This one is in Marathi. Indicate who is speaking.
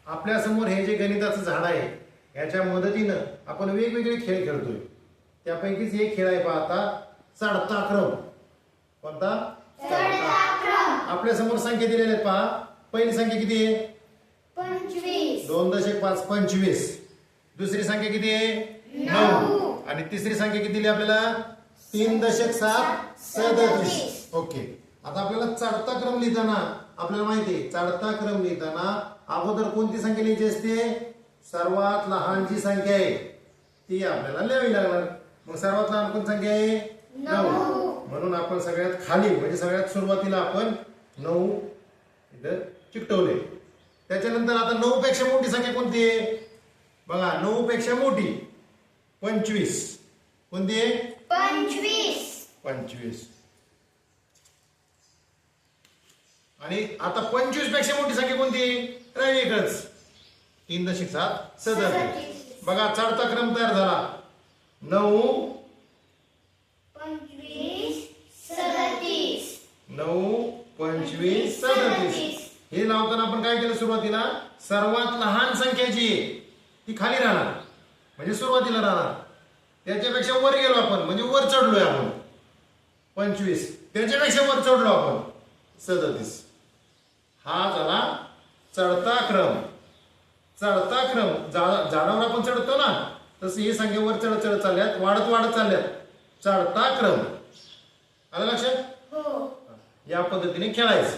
Speaker 1: आपल्या समोर हे जे गणिताचं झाड आहे याच्या मदतीनं आपण वेगवेगळे खेळ खेळतोय. त्यापैकीच एक खेळ आहे पहा आता चढता क्रम. कोणता?
Speaker 2: चढता क्रम.
Speaker 1: आपल्या समोर संख्या दिलेल्या आहेत पहा. पहिली संख्या किती आहे?
Speaker 2: 25.
Speaker 1: 2.5 25. दुसरी संख्या किती आहे? 9. आणि तिसरी संख्या किती दिली आपल्याला? 3.7 37. ओके. आता आपल्याला चढता क्रम लिहिताना आपल्याला माहिती आहे चढता क्रम लिहिताना अगोदर कोणती संख्या लिहायची असते? सर्वात लहान जी संख्या आहे ती आपल्याला लिहावी लागणार. मग सर्वात लहान कोणती संख्या आहे? 9. म्हणून आपण सगळ्यात खाली म्हणजे सगळ्यात सुरुवातीला आपण 9 इथं चिकटवले. त्याच्यानंतर आता 9 पेक्षा मोठी संख्या कोणती आहे? बघा 9 पेक्षा मोठी 25. कोणती आहे? 25. आणि आता 25 पेक्षा मोठी संख्या कोणती? राहिली एकच 3.7 37. बघा चढता क्रम तयार झाला. 9
Speaker 2: 25 37.
Speaker 1: 9 25 37. हे लावताना आपण काय केलं? सुरुवातीला सर्वात लहान संख्या जी आहे ती खाली राहणार म्हणजे सुरुवातीला राहणार. त्याच्यापेक्षा वर गेलो आपण म्हणजे वर चढलोय आपण 25. त्याच्यापेक्षा वर चढलो आपण 37. हा झाला चढता क्रम. चढता क्रम झाडावर आपण चढतो ना तसं ही संख्या वर चढत चढत चालल्यात वाढत चालल्यात. चढता क्रम. आलं लक्षात?
Speaker 2: हो.
Speaker 1: या पद्धतीने खेळायचं.